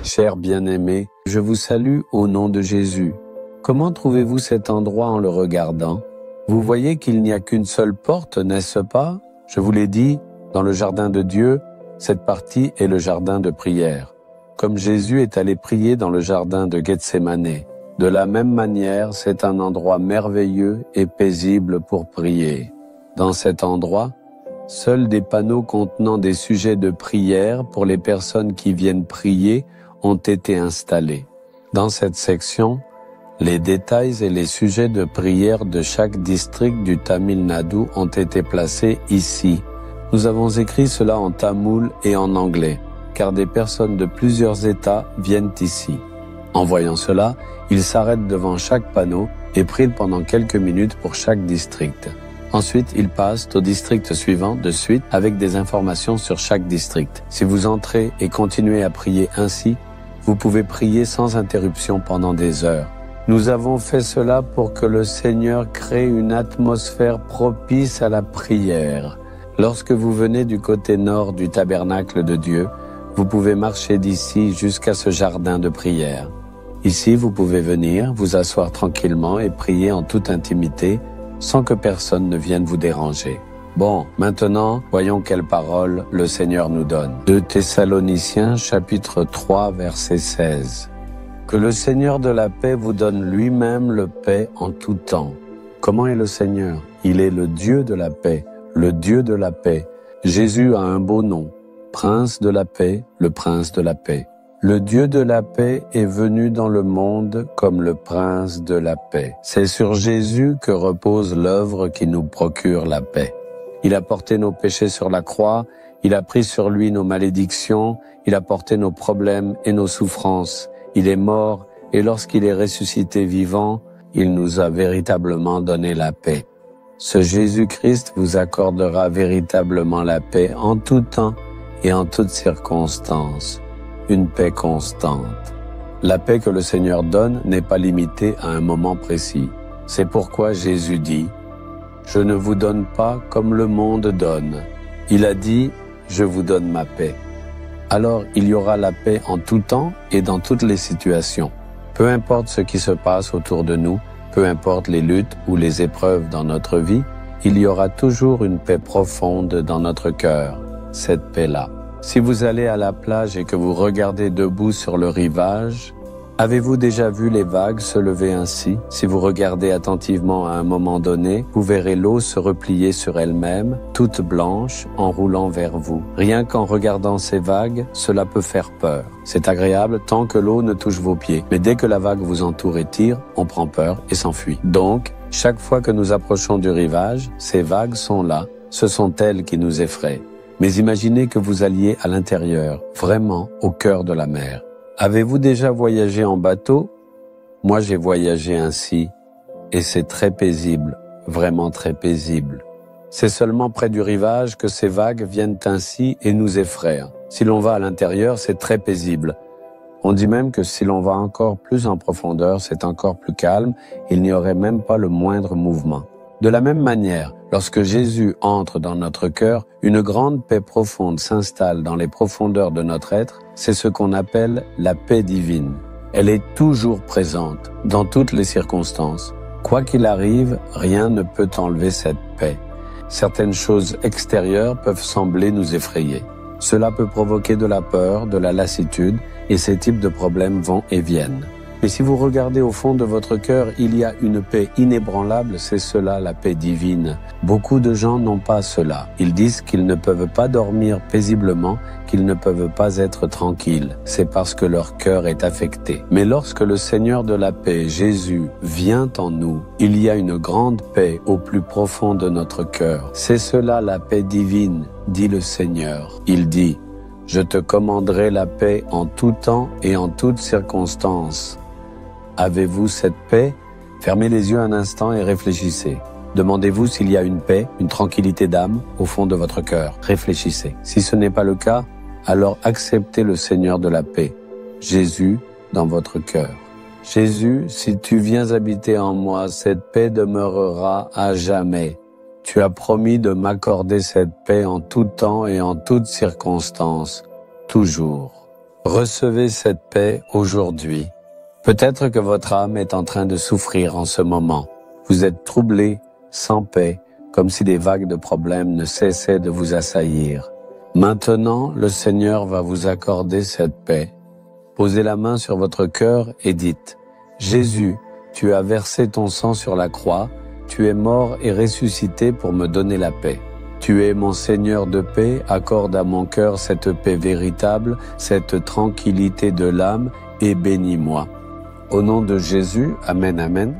Chers bien-aimés, je vous salue au nom de Jésus. Comment trouvez-vous cet endroit en le regardant? Vous voyez qu'il n'y a qu'une seule porte, n'est-ce pas? Je vous l'ai dit, dans le jardin de Dieu, cette partie est le jardin de prière. Comme Jésus est allé prier dans le jardin de Gethsémané. De la même manière, c'est un endroit merveilleux et paisible pour prier. Dans cet endroit, seuls des panneaux contenant des sujets de prière pour les personnes qui viennent prier ont été installés. Dans cette section, les détails et les sujets de prière de chaque district du Tamil Nadu ont été placés ici. Nous avons écrit cela en tamoul et en anglais, car des personnes de plusieurs États viennent ici. En voyant cela, ils s'arrêtent devant chaque panneau et prient pendant quelques minutes pour chaque district. Ensuite, ils passent au district suivant de suite avec des informations sur chaque district. Si vous entrez et continuez à prier ainsi, vous pouvez prier sans interruption pendant des heures. Nous avons fait cela pour que le Seigneur crée une atmosphère propice à la prière. Lorsque vous venez du côté nord du tabernacle de Dieu, vous pouvez marcher d'ici jusqu'à ce jardin de prière. Ici, vous pouvez venir, vous asseoir tranquillement et prier en toute intimité, sans que personne ne vienne vous déranger. Bon, maintenant, voyons quelle parole le Seigneur nous donne. 2 Thessaloniciens, chapitre 3, verset 16. Que le Seigneur de la paix vous donne lui-même le paix en tout temps. Comment est le Seigneur? Il est le Dieu de la paix, le Dieu de la paix. Jésus a un beau nom, Prince de la paix, le Prince de la paix. Le Dieu de la paix est venu dans le monde comme le Prince de la paix. C'est sur Jésus que repose l'œuvre qui nous procure la paix. Il a porté nos péchés sur la croix, il a pris sur lui nos malédictions, il a porté nos problèmes et nos souffrances. Il est mort et lorsqu'il est ressuscité vivant, il nous a véritablement donné la paix. Ce Jésus-Christ vous accordera véritablement la paix en tout temps et en toutes circonstances. Une paix constante. La paix que le Seigneur donne n'est pas limitée à un moment précis. C'est pourquoi Jésus dit « Je ne vous donne pas comme le monde donne ». Il a dit « Je vous donne ma paix ». Alors il y aura la paix en tout temps et dans toutes les situations. Peu importe ce qui se passe autour de nous, peu importe les luttes ou les épreuves dans notre vie, il y aura toujours une paix profonde dans notre cœur, cette paix-là. Si vous allez à la plage et que vous regardez debout sur le rivage, avez-vous déjà vu les vagues se lever ainsi? Si vous regardez attentivement à un moment donné, vous verrez l'eau se replier sur elle-même, toute blanche, en roulant vers vous. Rien qu'en regardant ces vagues, cela peut faire peur. C'est agréable tant que l'eau ne touche vos pieds. Mais dès que la vague vous entoure et tire, on prend peur et s'enfuit. Donc, chaque fois que nous approchons du rivage, ces vagues sont là. Ce sont elles qui nous effraient. Mais imaginez que vous alliez à l'intérieur, vraiment au cœur de la mer. Avez-vous déjà voyagé en bateau? Moi, j'ai voyagé ainsi, et c'est très paisible, vraiment très paisible. C'est seulement près du rivage que ces vagues viennent ainsi et nous effraient. Si l'on va à l'intérieur, c'est très paisible. On dit même que si l'on va encore plus en profondeur, c'est encore plus calme, il n'y aurait même pas le moindre mouvement. De la même manière, lorsque Jésus entre dans notre cœur, une grande paix profonde s'installe dans les profondeurs de notre être. C'est ce qu'on appelle la paix divine. Elle est toujours présente, dans toutes les circonstances. Quoi qu'il arrive, rien ne peut enlever cette paix. Certaines choses extérieures peuvent sembler nous effrayer. Cela peut provoquer de la peur, de la lassitude, et ces types de problèmes vont et viennent. Mais si vous regardez au fond de votre cœur, il y a une paix inébranlable, c'est cela la paix divine. Beaucoup de gens n'ont pas cela. Ils disent qu'ils ne peuvent pas dormir paisiblement, qu'ils ne peuvent pas être tranquilles. C'est parce que leur cœur est affecté. Mais lorsque le Seigneur de la paix, Jésus, vient en nous, il y a une grande paix au plus profond de notre cœur. C'est cela la paix divine, dit le Seigneur. Il dit, « Je te commanderai la paix en tout temps et en toutes circonstances. » Avez-vous cette paix? Fermez les yeux un instant et réfléchissez. Demandez-vous s'il y a une paix, une tranquillité d'âme au fond de votre cœur. Réfléchissez. Si ce n'est pas le cas, alors acceptez le Seigneur de la paix, Jésus, dans votre cœur. Jésus, si tu viens habiter en moi, cette paix demeurera à jamais. Tu as promis de m'accorder cette paix en tout temps et en toutes circonstances, toujours. Recevez cette paix aujourd'hui. Peut-être que votre âme est en train de souffrir en ce moment. Vous êtes troublé, sans paix, comme si des vagues de problèmes ne cessaient de vous assaillir. Maintenant, le Seigneur va vous accorder cette paix. Posez la main sur votre cœur et dites « Jésus, tu as versé ton sang sur la croix, tu es mort et ressuscité pour me donner la paix. Tu es mon Seigneur de paix, accorde à mon cœur cette paix véritable, cette tranquillité de l'âme et bénis-moi. » Au nom de Jésus, Amen, Amen.